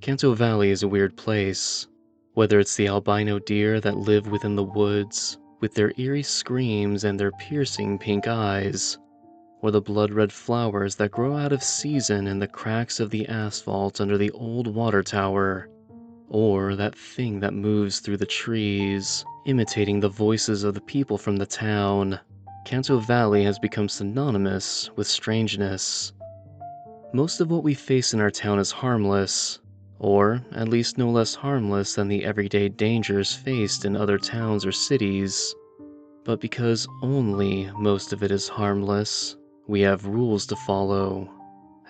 Canto Valley is a weird place. Whether it's the albino deer that live within the woods, with their eerie screams and their piercing pink eyes, or the blood-red flowers that grow out of season in the cracks of the asphalt under the old water tower, or that thing that moves through the trees, imitating the voices of the people from the town, Canto Valley has become synonymous with strangeness. Most of what we face in our town is harmless, or at least no less harmless than the everyday dangers faced in other towns or cities. But because only most of it is harmless, we have rules to follow.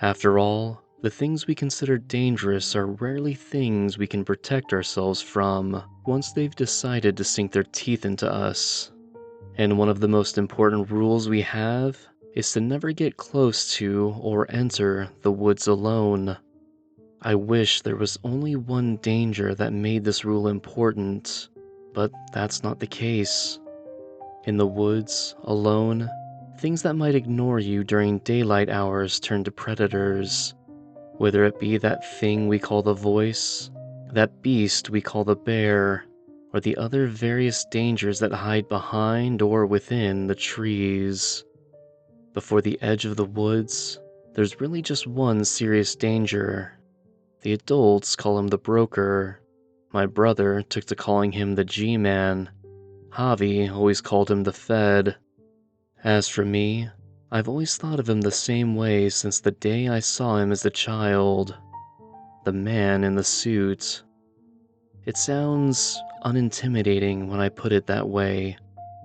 After all, the things we consider dangerous are rarely things we can protect ourselves from once they've decided to sink their teeth into us. And one of the most important rules we have is to never get close to or enter the woods alone. I wish there was only one danger that made this rule important, but that's not the case. In the woods, alone, things that might ignore you during daylight hours turn to predators. Whether it be that thing we call the voice, that beast we call the bear, or the other various dangers that hide behind or within the trees. Before the edge of the woods, there's really just one serious danger. The adults call him the broker. My brother took to calling him the G-Man. Javi always called him the Fed. As for me, I've always thought of him the same way since the day I saw him as a child. The man in the suit. It sounds unintimidating when I put it that way.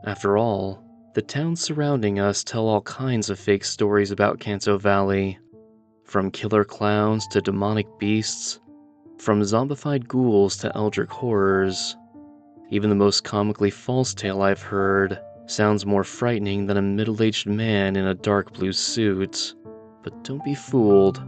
After all, the towns surrounding us tell all kinds of fake stories about Canto Valley. From killer clowns to demonic beasts, from zombified ghouls to eldritch horrors. Even the most comically false tale I've heard sounds more frightening than a middle-aged man in a dark blue suit. But don't be fooled.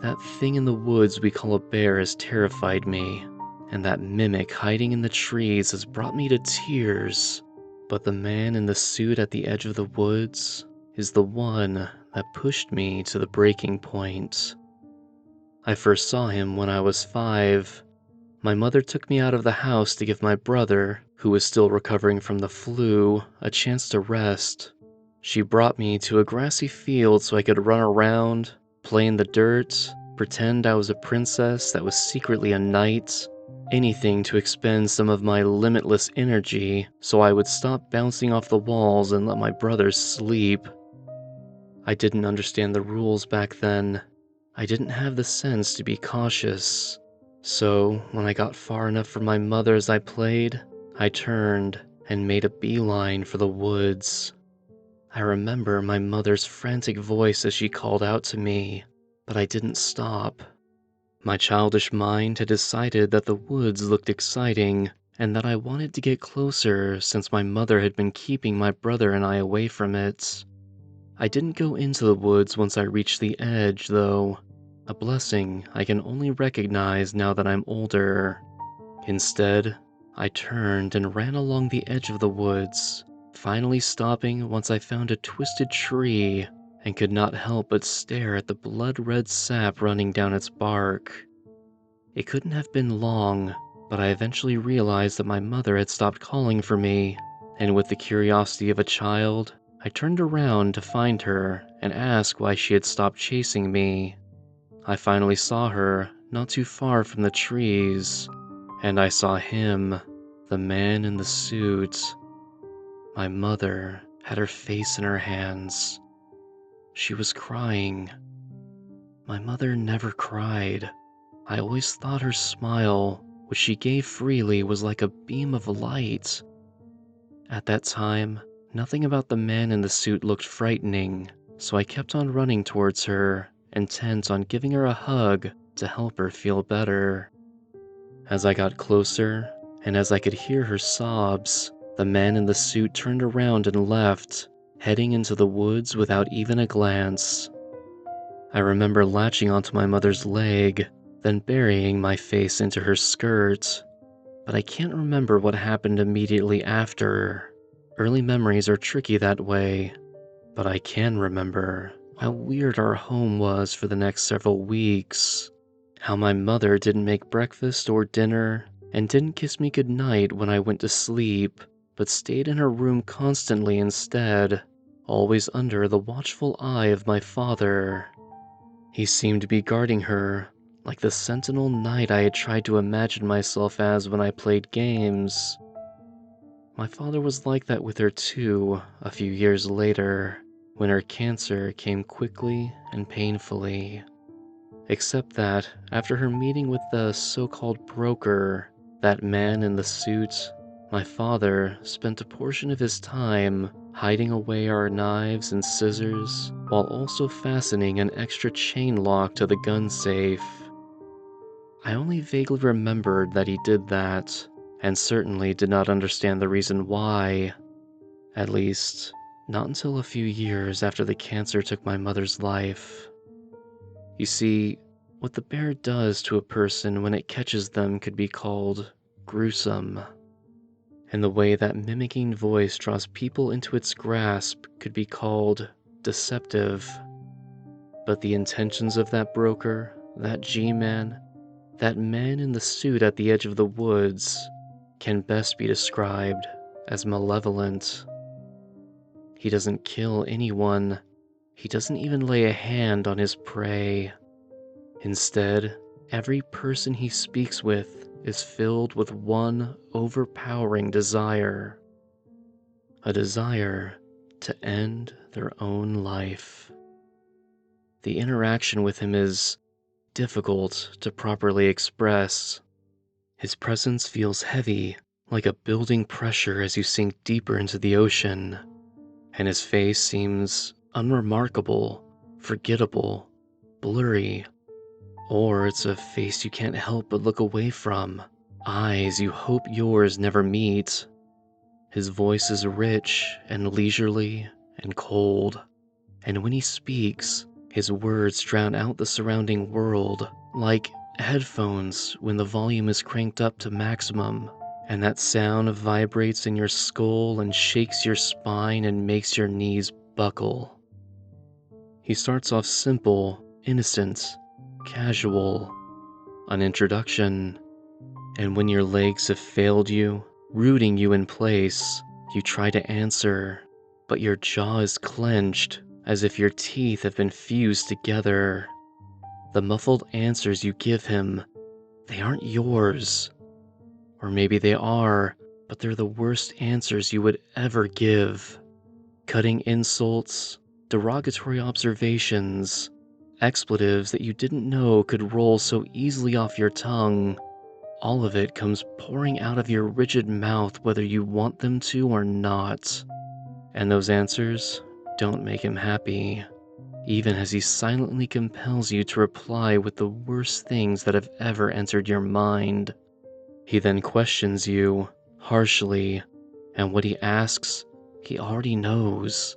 That thing in the woods we call a bear has terrified me, and that mimic hiding in the trees has brought me to tears. But the man in the suit at the edge of the woods is the one that pushed me to the breaking point. I first saw him when I was 5. My mother took me out of the house to give my brother, who was still recovering from the flu, a chance to rest. She brought me to a grassy field so I could run around, play in the dirt, pretend I was a princess that was secretly a knight, anything to expend some of my limitless energy so I would stop bouncing off the walls and let my brother sleep. I didn't understand the rules back then. I didn't have the sense to be cautious. So, when I got far enough from my mother as I played, I turned and made a beeline for the woods. I remember my mother's frantic voice as she called out to me, but I didn't stop. My childish mind had decided that the woods looked exciting, and that I wanted to get closer since my mother had been keeping my brother and I away from it. I didn't go into the woods once I reached the edge, though. A blessing I can only recognize now that I'm older. Instead, I turned and ran along the edge of the woods, finally stopping once I found a twisted tree and could not help but stare at the blood-red sap running down its bark. It couldn't have been long, but I eventually realized that my mother had stopped calling for me, and with the curiosity of a child, I turned around to find her and ask why she had stopped chasing me. I finally saw her, not too far from the trees, and I saw him, the man in the suit. My mother had her face in her hands. She was crying. My mother never cried. I always thought her smile, which she gave freely, was like a beam of light. At that time, nothing about the man in the suit looked frightening, so I kept on running towards her, intent on giving her a hug to help her feel better. As I got closer, and as I could hear her sobs, the man in the suit turned around and left, heading into the woods without even a glance. I remember latching onto my mother's leg, then burying my face into her skirt, but I can't remember what happened immediately after. Early memories are tricky that way, but I can remember how weird our home was for the next several weeks. How my mother didn't make breakfast or dinner and didn't kiss me goodnight when I went to sleep, but stayed in her room constantly instead, always under the watchful eye of my father. He seemed to be guarding her, like the sentinel knight I had tried to imagine myself as when I played games. My father was like that with her too, a few years later, when her cancer came quickly and painfully. Except that, after her meeting with the so-called broker, that man in the suit, my father spent a portion of his time hiding away our knives and scissors, while also fastening an extra chain lock to the gun safe. I only vaguely remembered that he did that, and certainly did not understand the reason why. At least, not until a few years after the cancer took my mother's life. You see, what the bear does to a person when it catches them could be called gruesome. And the way that mimicking voice draws people into its grasp could be called deceptive. But the intentions of that broker, that G-man, that man in the suit at the edge of the woods, can best be described as malevolent. He doesn't kill anyone. He doesn't even lay a hand on his prey. Instead, every person he speaks with is filled with one overpowering desire. A desire to end their own life. The interaction with him is difficult to properly express. His presence feels heavy, like a building pressure as you sink deeper into the ocean, and his face seems unremarkable, forgettable, blurry. Or it's a face you can't help but look away from, eyes you hope yours never meet. His voice is rich and leisurely and cold, and when he speaks, his words drown out the surrounding world, like headphones when the volume is cranked up to maximum, and that sound vibrates in your skull and shakes your spine and makes your knees buckle. He starts off simple, innocent, casual, an introduction, and when your legs have failed you, rooting you in place, you try to answer, but your jaw is clenched as if your teeth have been fused together. The muffled answers you give him, they aren't yours. Or maybe they are, but they're the worst answers you would ever give. Cutting insults, derogatory observations, expletives that you didn't know could roll so easily off your tongue. All of it comes pouring out of your rigid mouth whether you want them to or not. And those answers don't make him happy, even as he silently compels you to reply with the worst things that have ever entered your mind. He then questions you, harshly, and what he asks, he already knows.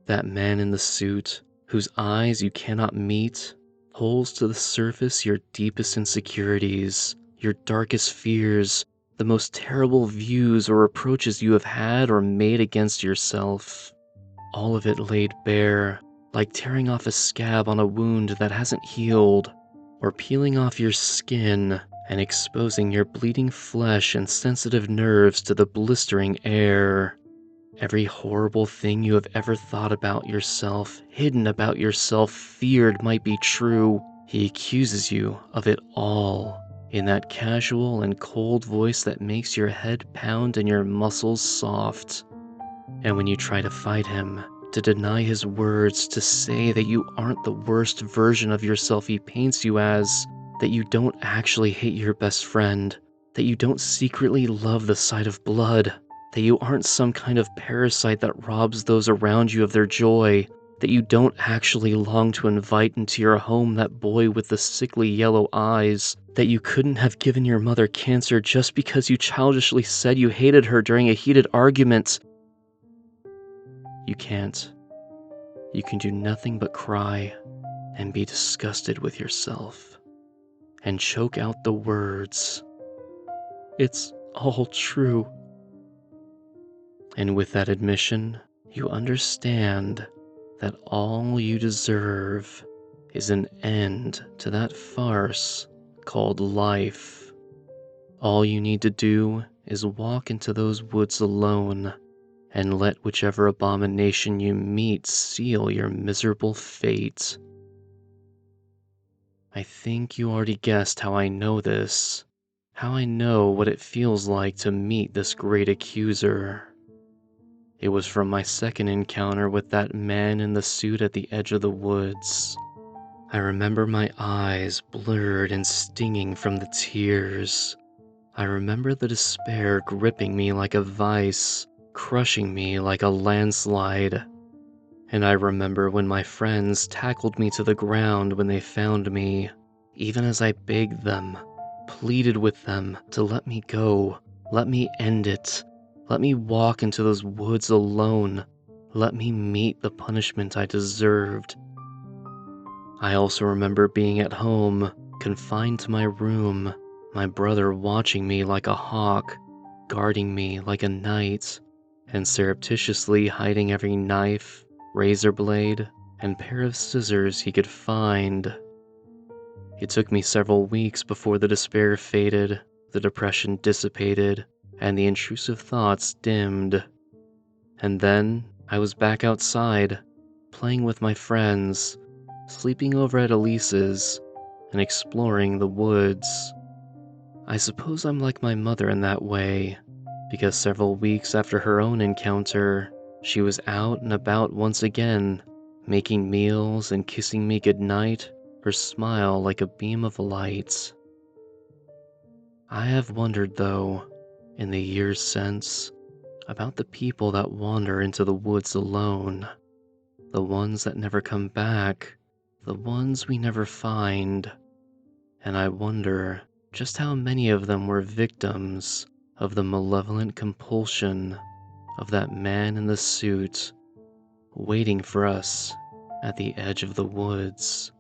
That man in the suit, whose eyes you cannot meet, pulls to the surface your deepest insecurities, your darkest fears, the most terrible views or reproaches you have had or made against yourself. All of it laid bare, like tearing off a scab on a wound that hasn't healed, or peeling off your skin and exposing your bleeding flesh and sensitive nerves to the blistering air. Every horrible thing you have ever thought about yourself, hidden about yourself, feared might be true, he accuses you of it all, in that casual and cold voice that makes your head pound and your muscles soft. And when you try to fight him, to deny his words, to say that you aren't the worst version of yourself he paints you as, that you don't actually hate your best friend, that you don't secretly love the sight of blood, that you aren't some kind of parasite that robs those around you of their joy, that you don't actually long to invite into your home that boy with the sickly yellow eyes, that you couldn't have given your mother cancer just because you childishly said you hated her during a heated argument. You can't. You can do nothing but cry and be disgusted with yourself and choke out the words, "It's all true." And with that admission, you understand that all you deserve is an end to that farce called life. All you need to do is walk into those woods alone and let whichever abomination you meet seal your miserable fate. I think you already guessed how I know this, how I know what it feels like to meet this great accuser. It was from my second encounter with that man in the suit at the edge of the woods. I remember my eyes blurred and stinging from the tears. I remember the despair gripping me like a vice, crushing me like a landslide. And I remember when my friends tackled me to the ground when they found me, even as I begged them, pleaded with them to let me go, let me end it, let me walk into those woods alone, let me meet the punishment I deserved. I also remember being at home, confined to my room, my brother watching me like a hawk, guarding me like a knight, and surreptitiously hiding every knife, razor blade, and pair of scissors he could find. It took me several weeks before the despair faded, the depression dissipated, and the intrusive thoughts dimmed. And then I was back outside, playing with my friends, sleeping over at Elise's, and exploring the woods. I suppose I'm like my mother in that way, because several weeks after her own encounter, she was out and about once again, making meals and kissing me goodnight, her smile like a beam of light. I have wondered, though, in the years since, about the people that wander into the woods alone, the ones that never come back, the ones we never find, and I wonder just how many of them were victims of the malevolent compulsion of that man in the suit waiting for us at the edge of the woods.